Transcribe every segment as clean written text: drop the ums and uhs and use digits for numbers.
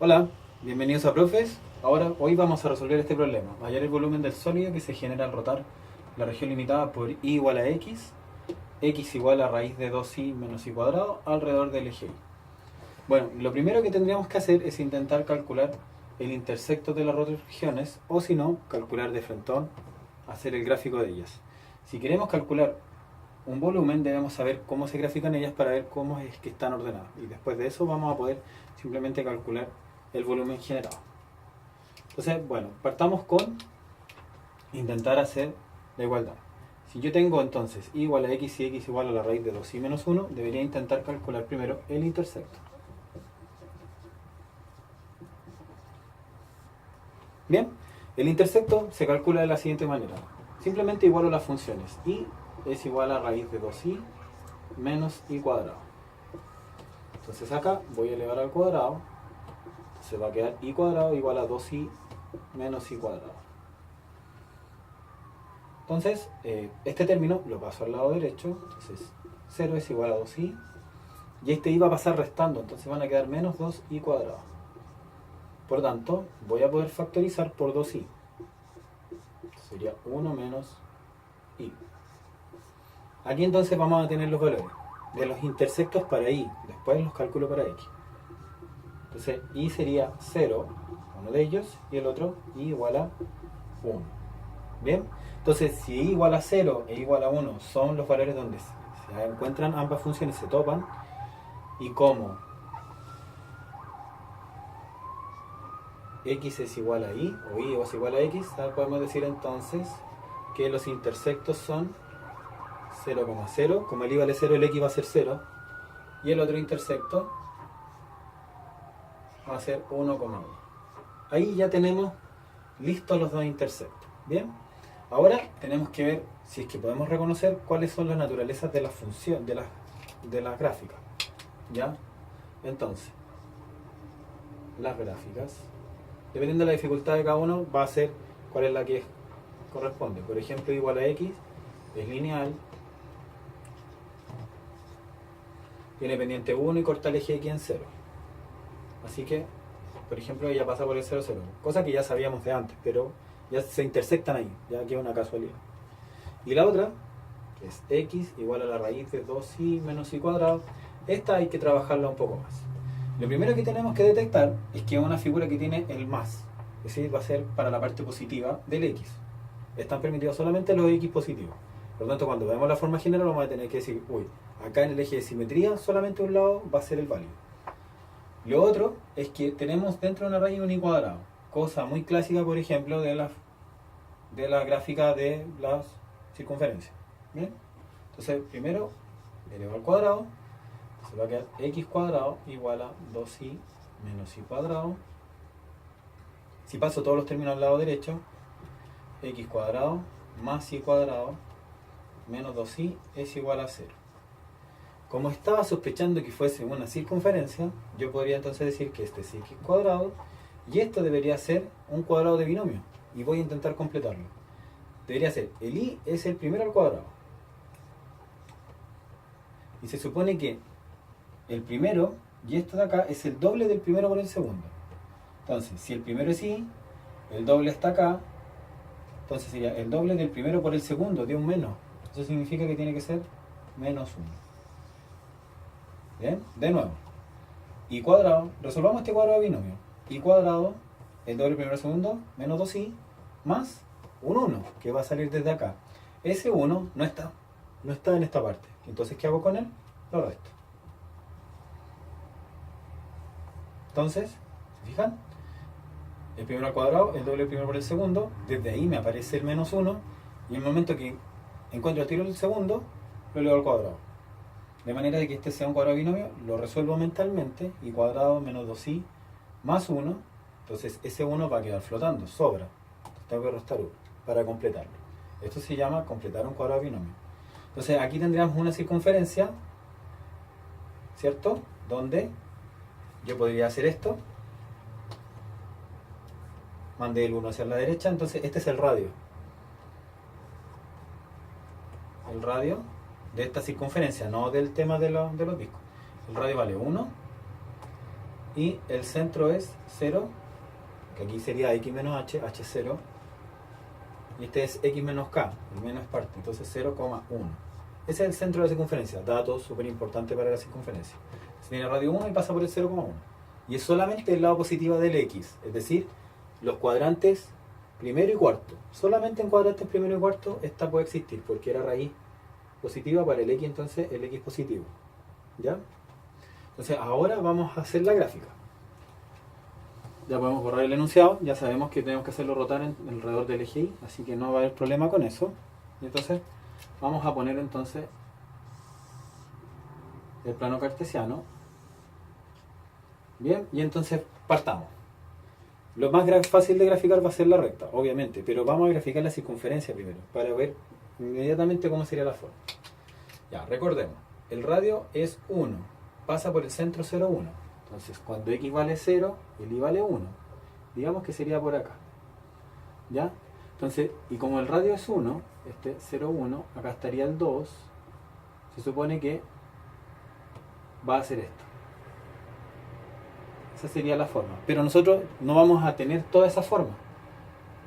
Hola, bienvenidos a Profes. Hoy vamos a resolver este problema. Hallar el volumen del sólido que se genera al rotar la región limitada por i igual a x igual a raíz de 2i menos i cuadrado alrededor del eje y. Bueno, lo primero que tendríamos que hacer es intentar calcular el intersecto de las regiones, o si no, calcular de frentón, hacer el gráfico de ellas. Si queremos calcular un volumen, debemos saber cómo se grafican ellas para ver cómo es que están ordenadas. Y después de eso vamos a poder simplemente calcular el volumen generado. Entonces, bueno, partamos con intentar hacer la igualdad. Si yo tengo entonces i igual a x y x igual a la raíz de 2i menos 1, debería intentar calcular primero el intersecto. Bien, el intersecto se calcula de la siguiente manera. Simplemente igualo las funciones. I es igual a raíz de 2i menos i cuadrado. Entonces acá voy a elevar al cuadrado. Se va a quedar i cuadrado igual a 2i menos i cuadrado. Entonces, este término lo paso al lado derecho. Entonces, 0 es igual a 2i. Y este i va a pasar restando. Entonces van a quedar menos 2i cuadrado. Por tanto, voy a poder factorizar por 2i. Sería 1 menos i. Aquí entonces vamos a tener los valores de los intersectos para i. Después los calculo para x. Entonces, i sería 0, uno de ellos, y el otro i igual a 1. Bien, entonces si i igual a 0 e igual a 1 son los valores donde se encuentran ambas funciones, se topan, y como x es igual a i, o i es igual a x, podemos decir entonces que los intersectos son 0,0, como el i vale 0, el x va a ser 0, y el otro intersecto va a ser 1,1. Ahí ya tenemos listos los dos intersectos. Bien, ahora tenemos que ver si es que podemos reconocer cuáles son las naturalezas de la función, de las gráficas. ¿Ya? Entonces, las gráficas, dependiendo de la dificultad de cada uno, va a ser cuál es la que corresponde. Por ejemplo, igual a x es lineal, tiene pendiente 1 y corta el eje x en 0. Así que, por ejemplo, ella pasa por el 0, 0. Cosa que ya sabíamos de antes, pero ya se intersectan ahí, ya que es una casualidad. Y la otra, que es x igual a la raíz de 2i menos i cuadrado, esta hay que trabajarla un poco más. Lo primero que tenemos que detectar es que es una figura que tiene el más, es decir, va a ser para la parte positiva del x. Están permitidos solamente los x positivos. Por lo tanto, cuando veamos la forma general vamos a tener que decir, uy, acá en el eje de simetría solamente un lado va a ser el válido. Lo otro es que tenemos dentro de una raíz un i cuadrado, cosa muy clásica, por ejemplo, de la gráfica de las circunferencias. ¿Bien? Entonces, primero, elevo al cuadrado, se va a quedar x cuadrado igual a 2i menos i cuadrado. Si paso todos los términos al lado derecho, x cuadrado más i cuadrado menos 2i es igual a 0. Como estaba sospechando que fuese una circunferencia, yo podría entonces decir que este es x cuadrado y esto debería ser un cuadrado de binomio. Y voy a intentar completarlo. Debería ser, el i es el primero al cuadrado. Y se supone que el primero y esto de acá es el doble del primero por el segundo. Entonces, si el primero es i, el doble está acá, entonces sería el doble del primero por el segundo, de un menos. Eso significa que tiene que ser menos 1. Bien, de nuevo, i cuadrado, resolvamos este cuadrado de binomio. I cuadrado, el doble primero segundo, menos 2i, más un 1, que va a salir desde acá. Ese 1 no está en esta parte. Entonces, ¿qué hago con él? Lo resto. Entonces, ¿se fijan? El primero al cuadrado, el doble primero por el segundo, desde ahí me aparece el menos 1, y en el momento que encuentro el tiro del segundo, lo elevo al cuadrado. De manera de que este sea un cuadrado binomio, lo resuelvo mentalmente, i cuadrado menos 2i más 1, entonces ese 1 va a quedar flotando, sobra. Entonces tengo que restar 1 para completarlo. Esto se llama completar un cuadrado binomio. Entonces aquí tendríamos una circunferencia, ¿cierto? Donde yo podría hacer esto, mandé el 1 hacia la derecha, entonces este es el radio. El radio de esta circunferencia, no del tema de los discos. El radio vale 1 y el centro es 0, que aquí sería x menos h, h0, y este es x menos k, el menos parte, entonces 0,1. Ese es el centro de la circunferencia, dato súper importante para la circunferencia. Se tiene radio 1 y pasa por el 0,1. Y es solamente el lado positivo del x, es decir, los cuadrantes primero y cuarto. Solamente en cuadrantes primero y cuarto esta puede existir, porque era raíz positiva para el x, entonces el x positivo. ¿Ya? Entonces ahora vamos a hacer la gráfica. Ya podemos borrar el enunciado, ya sabemos que tenemos que hacerlo rotar alrededor del eje Y, así que no va a haber problema con eso. Y entonces vamos a poner entonces el plano cartesiano. Bien, y entonces partamos. Lo más fácil de graficar va a ser la recta, obviamente, pero vamos a graficar la circunferencia primero, para ver inmediatamente cómo sería la forma. Ya, recordemos, el radio es 1, pasa por el centro 0,1. Entonces, cuando x vale 0, el y vale 1. Digamos que sería por acá. ¿Ya? Entonces, y como el radio es 1, este 0,1, acá estaría el 2, se supone que va a ser esto. Esa sería la forma. Pero nosotros no vamos a tener toda esa forma,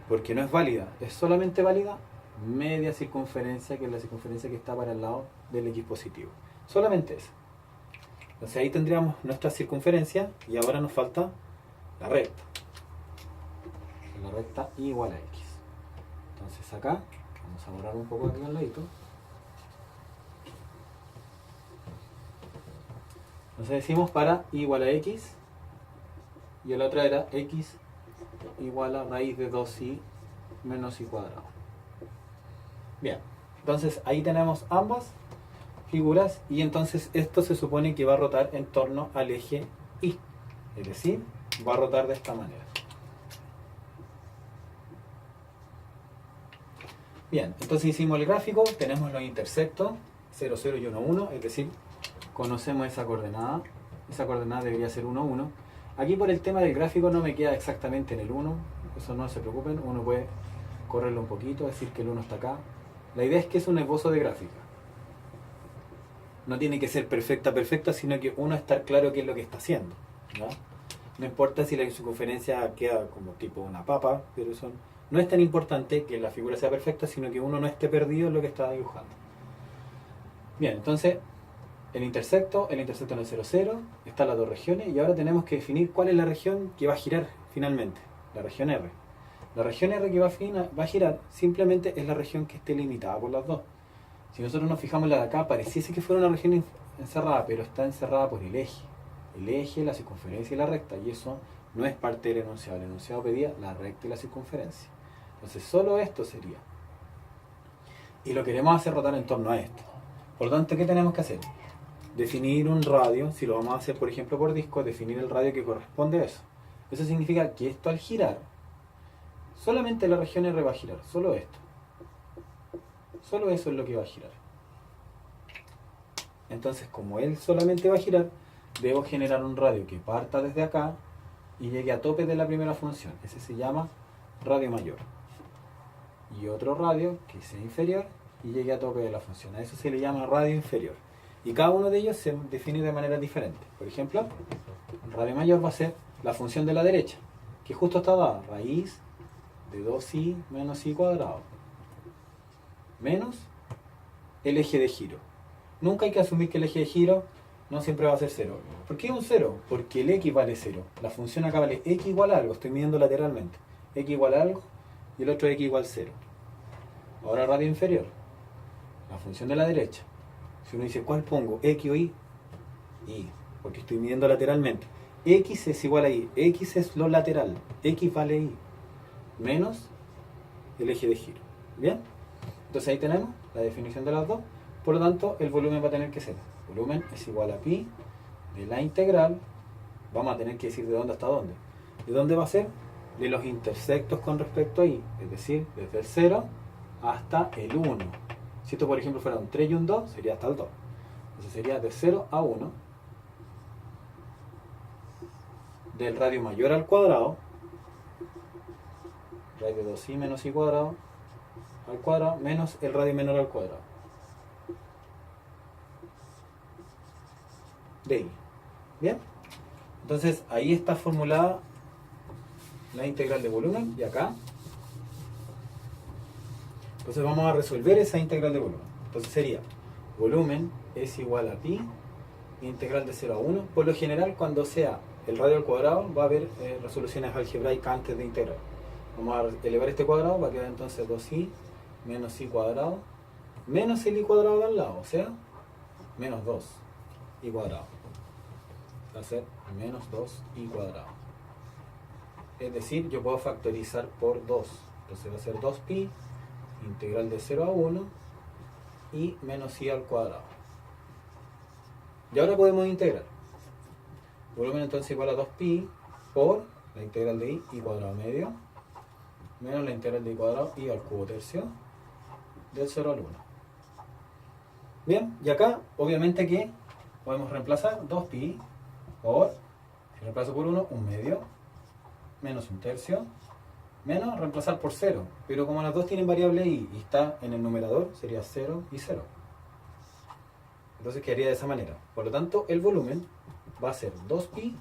porque no es válida. Es solamente válida media circunferencia, que es la circunferencia que está para el lado del x positivo. Solamente esa. Entonces ahí tendríamos nuestra circunferencia y ahora nos falta la recta. La recta igual a x. Entonces acá, vamos a borrar un poco aquí al ladito. Entonces decimos para y igual a x, y la otra era x igual a raíz de 2y menos y cuadrado. Bien, entonces ahí tenemos ambas figuras y entonces esto se supone que va a rotar en torno al eje Y, es decir, va a rotar de esta manera. Bien, entonces hicimos el gráfico, tenemos los intersectos 0, 0 y 1, 1, es decir, conocemos esa coordenada debería ser 1, 1. Aquí por el tema del gráfico no me queda exactamente en el 1, eso no se preocupen, uno puede correrlo un poquito, decir que el 1 está acá. La idea es que es un esbozo de gráfica. No tiene que ser perfecta, sino que uno estar claro qué es lo que está haciendo, ¿no? No importa si la circunferencia queda como tipo una papa, pero eso no es tan importante que la figura sea perfecta, sino que uno no esté perdido en lo que está dibujando. Bien, entonces el intersecto en el 0, 0, están las dos regiones y ahora tenemos que definir cuál es la región que va a girar finalmente, la región R. La región R que va a girar simplemente es la región que esté limitada por las dos. Si nosotros nos fijamos la de acá, pareciese que fuera una región encerrada, pero está encerrada por el eje, la circunferencia y la recta, y eso no es parte del enunciado. El enunciado pedía la recta y la circunferencia. Entonces solo esto sería. Y lo queremos hacer rotar en torno a esto. Por lo tanto, ¿qué tenemos que hacer? Definir un radio, si lo vamos a hacer por ejemplo por disco, definir el radio que corresponde a eso. Eso significa que esto al girar, solamente la región R va a girar, solo esto. Solo eso es lo que va a girar. Entonces, como él solamente va a girar, debo generar un radio que parta desde acá y llegue a tope de la primera función. Ese se llama radio mayor. Y otro radio que sea inferior y llegue a tope de la función. A eso se le llama radio inferior. Y cada uno de ellos se define de manera diferente. Por ejemplo, el radio mayor va a ser la función de la derecha, que justo está dada, raíz de 2y menos y cuadrado, menos el eje de giro. Nunca hay que asumir que el eje de giro no siempre va a ser 0. ¿Por qué un 0? Porque el x vale 0. La función acá vale x igual a algo, estoy midiendo lateralmente. X igual a algo y el otro x igual a 0. Ahora radio inferior, la función de la derecha. Si uno dice, ¿cuál pongo? ¿X o Y? Y, porque estoy midiendo lateralmente. X es igual a Y, X es lo lateral, X vale Y, menos el eje de giro. ¿Bien? Entonces ahí tenemos la definición de las dos. Por lo tanto, el volumen va a tener que ser, volumen es igual a pi de la integral, vamos a tener que decir de dónde hasta dónde. ¿De dónde va a ser? De los intersectos con respecto a Y, es decir, desde el 0 hasta el 1. Si esto por ejemplo fuera un 3 y un 2, sería hasta el 2. Entonces sería de 0 a 1, del radio mayor al cuadrado, radio de 2y menos y cuadrado, al cuadrado, menos el radio menor al cuadrado. De Y. ¿Bien? Entonces ahí está formulada la integral de volumen y acá. Entonces vamos a resolver esa integral de volumen. Entonces sería volumen es igual a pi integral de 0 a 1. Por lo general, cuando sea el radio al cuadrado, va a haber resoluciones algebraicas antes de integrar. Vamos a elevar este cuadrado, va a quedar entonces 2i menos i cuadrado menos el i cuadrado de al lado, o sea, menos 2i cuadrado. Va a ser menos 2i cuadrado. Es decir, yo puedo factorizar por 2. Entonces va a ser 2pi integral de 0 a 1 y menos i al cuadrado. Y ahora podemos integrar. Volumen entonces igual a 2pi por la integral de i cuadrado medio menos la integral de i cuadrado i al cubo tercio del 0 al 1. Bien, y acá obviamente que podemos reemplazar 2pi por, si reemplazo por 1, un medio menos un tercio menos reemplazar por 0, pero como las dos tienen variable i y está en el numerador, sería 0 y 0. Entonces quedaría de esa manera. Por lo tanto, el volumen va a ser 2pi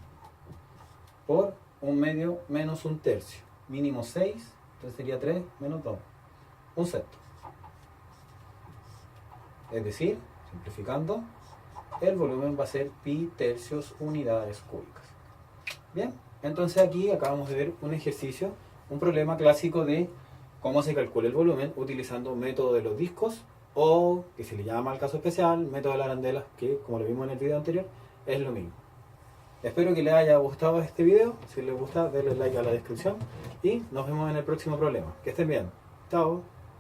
por un medio menos un tercio. Mínimo 6, entonces sería 3 menos 2. Un sexto. Es decir, simplificando, el volumen va a ser pi tercios unidades cúbicas. Bien, entonces aquí acabamos de ver un ejercicio, un problema clásico de cómo se calcula el volumen utilizando método de los discos o, que se le llama el caso especial, método de las arandelas, que como lo vimos en el video anterior, es lo mismo. Espero que les haya gustado este video. Si les gusta, denle like a la descripción y nos vemos en el próximo problema. Que estén bien. Chao.